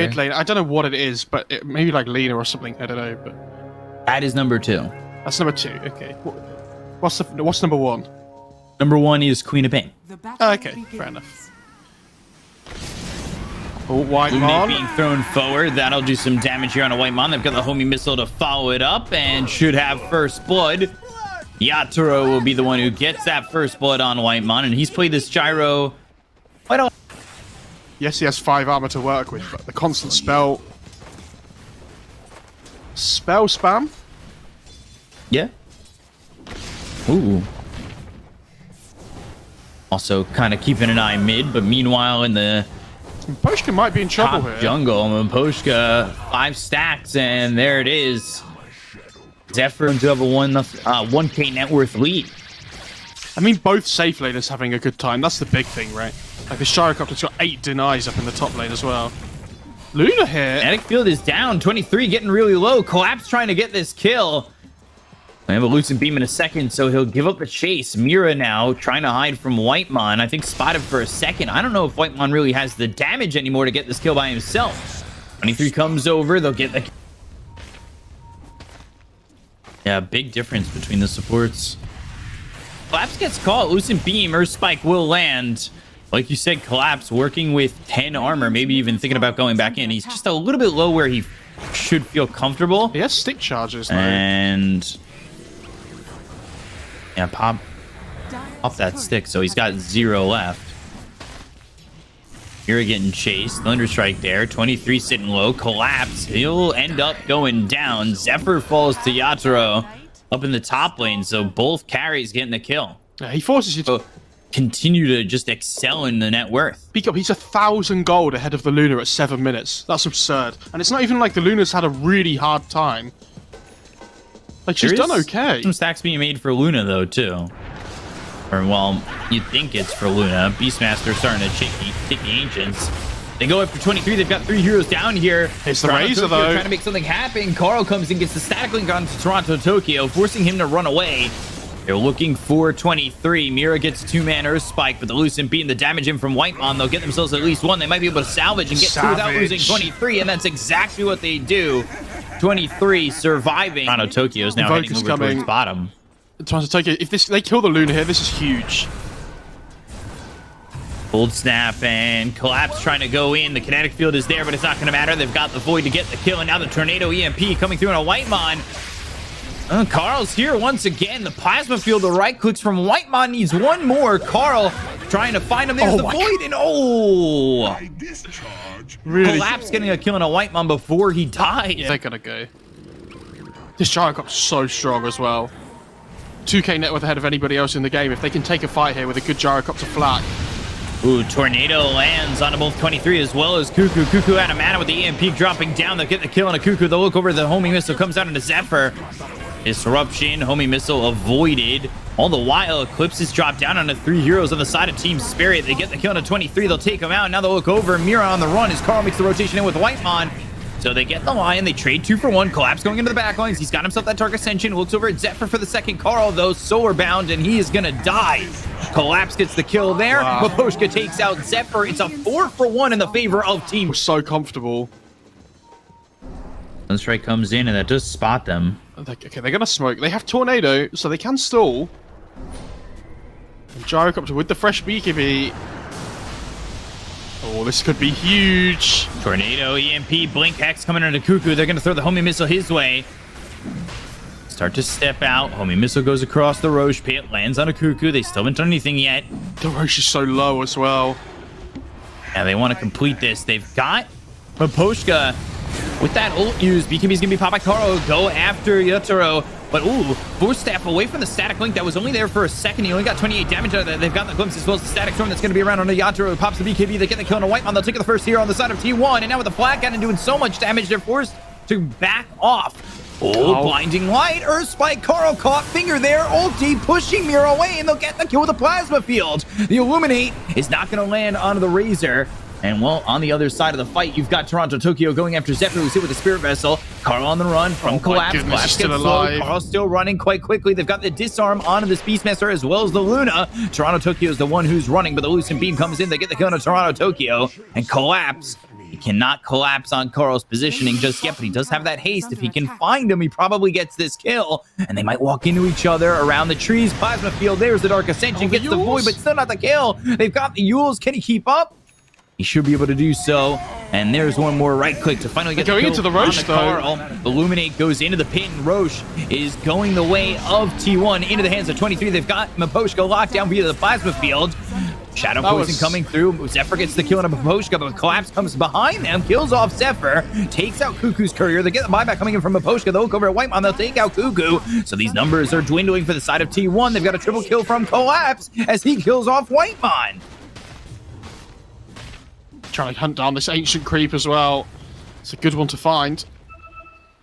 mid lane. I don't know what it is, but maybe like Lena or something. I don't know. But that is number 2. That's number 2. Okay. What's number 1? Number 1 is Queen of Pain. Oh, okay, fair enough. Oh, White Mon being thrown forward. That'll do some damage here on a White Mon. They've got the homie missile to follow it up and should have first blood. Yatoro will be the one who gets that first blood on White Mon, and he's played this gyro quite a lot. Yes, he has 5 armor to work with, but the constant spell spam. Yeah. Ooh. Also kind of keeping an eye mid, but meanwhile in the Poshka might be in trouble top here. jungle, Poshka 5 stacks, and there it is. Zephyr to have a 1k net worth lead. I mean, both safe laners having a good time. That's the big thing, right? Like the Gyrocopter's got 8 denies up in the top lane as well. Luna here. Kinetic field is down. 23 getting really low. Collapse trying to get this kill. I have a Lucent Beam in a second, so he'll give up the chase. Mira now trying to hide from White Mon. I think spotted for a second. I don't know if White Mon really has the damage anymore to get this kill by himself. 23 comes over. They'll get the... Yeah, big difference between the supports. Collapse gets caught. Lucent Beam or Spike will land. Like you said, Collapse working with 10 armor, maybe even thinking about going back in. He's just a little bit low where he should feel comfortable. He has stick charges though. And... yeah, pop that stick, so he's got 0 left. Mira getting chased. Thunder Strike there. 23 sitting low. Collapse. He'll end up going down. Zephyr falls to Yatoro up in the top lane, so both carries getting the kill. Yeah, he forces you to continue to just excel in the net worth. Peek up, he's 1,000 gold ahead of the Luna at 7 minutes. That's absurd. And it's not even like the Luna's had a really hard time. Like, she's done okay. Some stacks being made for Luna, though, too. Or, well, you'd think it's for Luna. Beastmaster starting to take the Ancients. They go after 23. They've got 3 heroes down here. It's the Razor, though. Trying to make something happen. Carl comes and gets the static link onto TORONTOTOKYO, forcing him to run away. They're looking for 23. Mira gets 2-man Earth Spike, but the Lucent Beam, the damage in from White Mon, they'll get themselves at least 1. They might be able to salvage and get 2 without losing 23, and that's exactly what they do. 23 surviving. TORONTOTOKYO is now heading over towards bottom. TORONTOTOKYO, if they kill the Luna here, this is huge. Cold Snap and Collapse trying to go in. The kinetic field is there, but it's not going to matter. They've got the Void to get the kill, and now the Tornado EMP coming through on a White Mon. Carl's here once again. The Plasma Field, the right clicks from White Mon needs 1 more. Carl trying to find him. There's the Void, and really? Collapse getting a kill on a White Mon before he died. Yeah, they're gonna go. This Gyrocopter's so strong as well. 2k net worth ahead of anybody else in the game. If they can take a fight here with a good Gyrocopter flak. Ooh, Tornado lands on both 23 as well as Cuckoo. Cuckoo out of mana with the EMP dropping down. They'll get the kill on a Cuckoo. They'll look over. The homie missile comes out into Zephyr. Disruption. Homie missile avoided. All the while, Eclipse is dropped down on the 3 heroes on the side of Team Spirit. They get the kill on a 23. They'll take him out. Now they'll look over. Mira on the run as Carl makes the rotation in with White Mon. So they get the Lion. They trade 2 for 1. Collapse going into the back lines. He's got himself that Dark Ascension. Looks over at Zephyr for the second. Carl, though, solar bound, and he is going to die. Collapse gets the kill there. Wow. Poshka takes out Zephyr. It's a 4 for 1 in the favor of Team. We're so comfortable. Sunstrike comes in, and that does spot them. Okay, they're going to smoke. They have Tornado, so they can stall. And Gyrocopter with the fresh BKB. Oh, this could be huge. Tornado, EMP, Blink Hex coming into Cuckoo. They're going to throw the homie missile his way. Start to step out. Homie missile goes across the Roche pit, lands on a Cuckoo. They still haven't done anything yet. The Roche is so low as well. Yeah, they want to complete this. They've got Poshka with that ult used. BKB is going to be popped by Karo. Go after Yatoro. But, ooh, Force Staff away from the static link that was only there for a second. He only got 28 damage out of that. They've got the glimpse as well as the static storm that's going to be around on the Yatoro. Pops the BKB. They get the kill on a White Mon. They'll take the first hero on the side of T1. And now with the Flat Cannon doing so much damage, they're forced to back off. Oh, Blinding Light. Earth Spike. Carl caught finger there. Ulti pushing Mira away, and they'll get the kill with the Plasma Field. The Illuminate is not going to land onto the Razor. And, well, on the other side of the fight, you've got TORONTOTOKYO going after Zephyr, who's hit with the Spirit Vessel. Carl on the run from Collapse. Collapse still gets alive. slowed. Carl's still running quite quickly. They've got the Disarm onto the Beastmaster as well as the Luna. TORONTOTOKYO is the one who's running, but the Lucent Beam comes in. They get the kill on TORONTOTOKYO. And Collapse He cannot collapse on Carl's positioning just yet, but he does have that haste. If he can find him, he probably gets this kill. And they might walk into each other around the trees. Plasma field, there's the Dark Ascension. Gets the Void, but still not the kill. They've got the Yules. Can he keep up? He should be able to do so. And there's one more right click to finally get going into the Roche, though. Carl. Illuminate goes into the pit, and Roche is going the way of T1 into the hands of 23. They've got Miposhka locked down via the plasma field. Shadow Poison coming through. Zephyr gets the kill on a Miposhka, but Collapse comes behind them, kills off Zephyr, takes out Cuckoo's courier. They get the buyback coming in from Miposhka. They'll look over at Whitemon. They'll take out Cuckoo. So these numbers are dwindling for the side of T1. They've got a triple kill from Collapse as he kills off Whitemon. Trying to hunt down this ancient creep as well. It's a good one to find.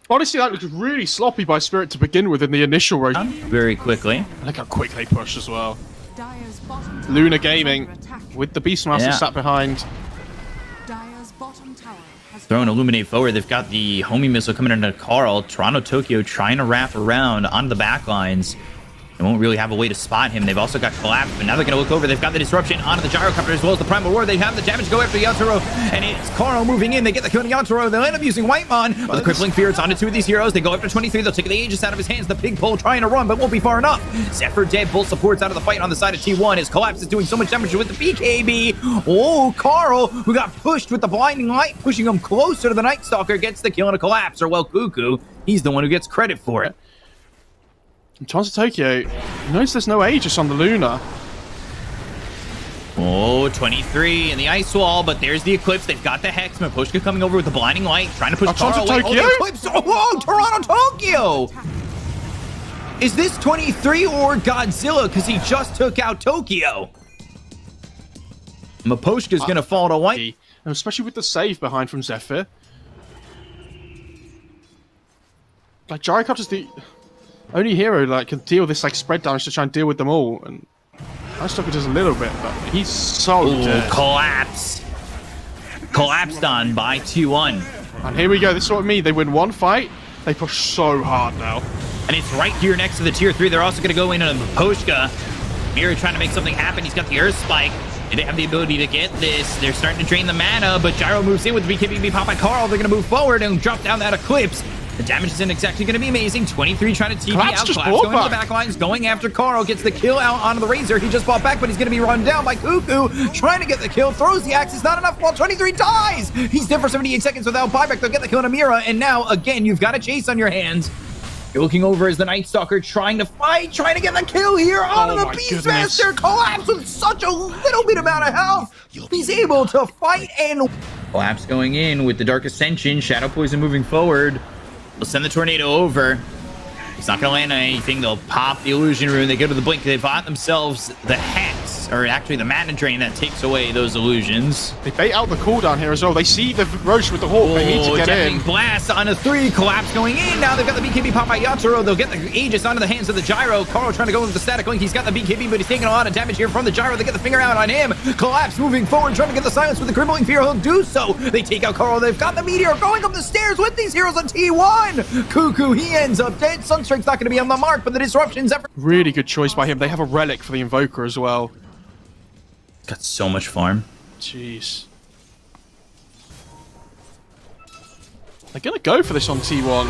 Honestly, that was really sloppy by Spirit to begin with in the initial race. Very quickly. Look how quick they push as well. Luna Gaming with the Beastmaster sat behind. Throwing Illuminate forward. They've got the homing missile coming into Carl. TORONTOTOKYO trying to wrap around onto the back lines. They won't really have a way to spot him. They've also got Collapse, but now they're going to look over. They've got the disruption onto the gyrocopter as well as the Primal Roar. They have the damage go after Yatoro, and it's Carl moving in. They get the kill on Yatoro. They'll end up using Whitemon, but the crippling fear, it's onto two of these heroes. They go after 23. They'll take the Aegis out of his hands. The Pig Pole trying to run, but won't be far enough. Zephyr dead. Bull supports out of the fight on the side of T1 as Collapse is doing so much damage with the BKB. Oh, Carl, who got pushed with the blinding light, pushing him closer to the Night Stalker, gets the kill on a Collapse, or well, Cuckoo. He's the one who gets credit for it. TORONTOTOKYO knows there's no Aegis on the Luna. Oh, 23 in the ice wall, but there's the Eclipse. They've got the Hex. Miposhka coming over with the blinding light, trying to push Carl away. Oh, the Eclipse. Oh, TORONTOTOKYO! Is this 23 or Godzilla? Because he just took out Tokyo. Miposhka's going to fall to White. And especially with the save behind from Zephyr. Like, Gyrocopter's the only hero that can deal this like spread damage to try and deal with them all, and Nightstalker does a little bit, but he's so dead. Collapse collapsed on by T1. And here we go. This is what I mean. They win one fight, they push so hard now, and it's right here next to the tier 3. They're also going to go in on Miposhka. Mira trying to make something happen. He's got the Earth Spike. They have the ability to get this. They're starting to drain the mana, but Gyro moves in with the BKB pop by Carl. They're going to move forward and drop down that Eclipse. The damage isn't exactly going to be amazing. 23 trying to TP out. Collapse going to the back lines, going after Carl. Gets the kill out onto the Razor. He just fought back, but he's going to be run down by Cuckoo. Trying to get the kill. Throws the axe. It's not enough. Well, 23 dies. He's dead for 78 seconds without buyback. They'll get the kill on Amira. And now, again, you've got a chase on your hands. You're looking over as the Night Stalker trying to fight, trying to get the kill here onto the Beastmaster. Collapse with such a little bit amount of health. He's able to fight and... Collapse going in with the Dark Ascension. Shadow Poison moving forward. They'll send the Tornado over. He's not going to land on anything. They'll pop the Illusion Rune. They go to the Blink. They bought themselves the Hex, or actually the Mana Drain that takes away those illusions. They bait out the cooldown here as well. They see the Roche with the Hawk. They need to get in. Blast on a 3. Collapse going in. Now they've got the BKB pop by Yatoro. They'll get the Aegis onto the hands of the Gyro. Carl trying to go with the Static Link. He's got the BKB, but he's taking a lot of damage here from the Gyro. They get the finger out on him. Collapse moving forward, trying to get the silence with the Crippling Fear. He'll do so. They take out Carl. They've got the Meteor going up the stairs with these heroes on T1. Cuckoo, he ends up dead. Sunstrike's not going to be on the mark, but the disruptions... Really good choice by him. They have a Relic for the Invoker as well. Got so much farm. Jeez. They're going to go for this on T1.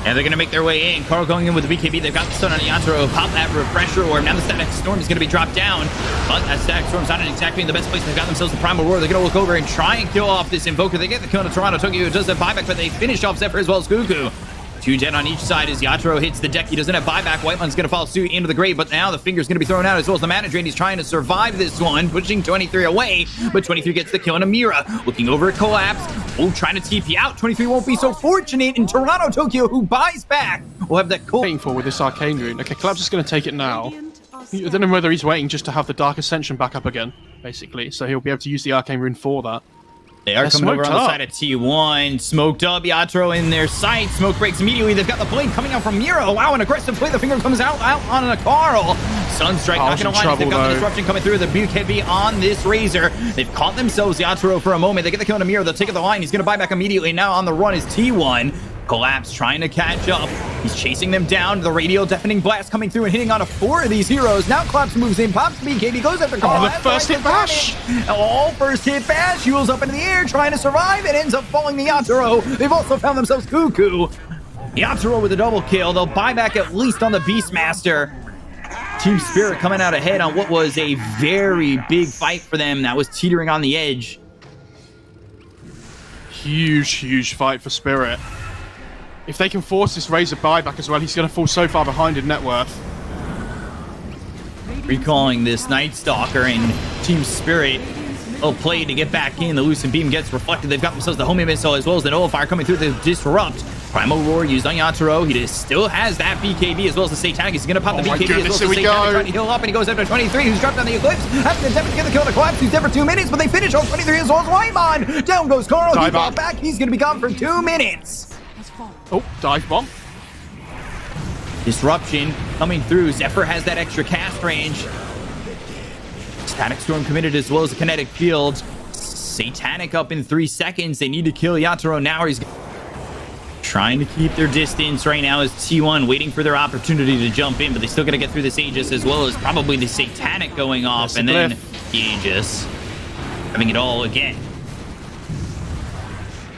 And they're going to make their way in. Carl going in with the BKB. They've got the stun on Yatoro. Pop that Refresher Orb. Now the Static Storm is going to be dropped down. But that Static Storm's not exactly in the best place. They've got themselves the Primal Roar. They're going to look over and try and kill off this Invoker. They get the kill on TORONTOTOKYO. It does have buyback, but they finish off Zephyr as well as Cuckoo. 2 dead on each side as Yatoro hits the deck. He doesn't have buyback. Whitemon's going to follow suit into the grave, but now the finger's going to be thrown out as well as the Mana Drain. He's trying to survive this one, pushing 23 away, but 23 gets the kill on Amira. Looking over at Collapse. Oh, trying to TP out. 23 won't be so fortunate, and TORONTOTOKYO, who buys back, will have that cool... Waiting for with this Arcane Rune. Okay, Collapse is going to take it now. I don't know whether he's waiting just to have the Dark Ascension back up again, basically, so he'll be able to use the Arcane Rune for that. They are coming over on the side of T1. Smoked up, Yatoro in their sight. Smoke breaks immediately. They've got the blade coming out from Mira. Wow, an aggressive play. The finger comes out on a Carl. Sunstrike not going to line. They've got the disruption coming through. The BKB on this Razor. They've caught themselves Yatoro for a moment. They get the kill on Mira. They'll take it the line. He's going to buy back immediately. Now on the run is T1. Collapse trying to catch up. He's chasing them down. The radio deafening blast coming through and hitting on 4 of these heroes. Now Collapse moves in, pops the BKB, goes after Carl. Oh, the first hit bash! Oh, first hit bash. Yules up into the air, trying to survive, and ends up falling the Yatoro. They've also found themselves Cuckoo. Yatoro with a double kill. They'll buy back at least on the Beastmaster. Team Spirit coming out ahead on what was a very big fight for them that was teetering on the edge. Huge fight for Spirit. If they can force this Razor buyback as well, he's going to fall so far behind in net worth. Recalling this Night Stalker, and Team Spirit will play to get back in. The Lucent Beam gets reflected. They've got themselves the homing missile as well as the Nullifier coming through to disrupt. Primal Roar used on Yatoro. He still has that BKB as well as the Satanic. He's going to pop the BKB as well as the Satanic, trying to heal up, and he goes after 23, who's dropped on the Eclipse. Having an attempt to get the kill to Collapse, who's dead for 2 minutes, but they finish on 23 as well as Whitemon. Down goes Carl. He fought back. He's going to be gone for 2 minutes. Oh, dive bomb. Disruption coming through. Zephyr has that extra cast range. Static Storm committed as well as the Kinetic Field. Satanic up in 3 seconds. They need to kill Yatoro now. He's trying to keep their distance right now as T1 waiting for their opportunity to jump in, but they still got to get through this Aegis as well as probably the Satanic going off, and then the Aegis having it all again.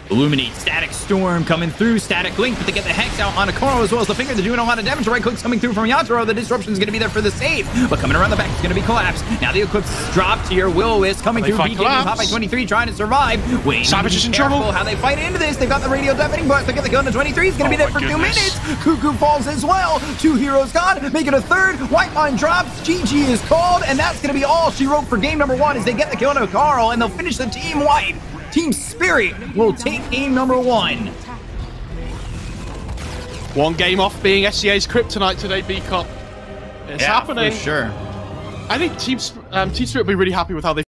Illuminate, Static Storm coming through, Static Link, but they get the Hex out on Akoro as well as the Finger. They're doing a lot of damage. Right clicks coming through from Yatoro. The disruption is going to be there for the save, but coming around the back is going to be Collapse. Now the Eclipse dropped here. Will-O-Wisp coming through, BKB pop by 23, trying to survive. Wait, Savage is in trouble. How they fight into this. They've got the radio deafening blast. They get the kill to 23. He's going to be there for 2 minutes. Cuckoo falls as well. 2 heroes gone. Make it a third. Whitemon drops. GG is called, and that's going to be all she wrote for game number 1 as they get the kill to Carl, and they'll finish the team wipe. Team Spirit will take game number 1. 1 game off being SCA's kryptonite today, B-Cup. It's happening. For sure. I think Team Spirit will be really happy with how they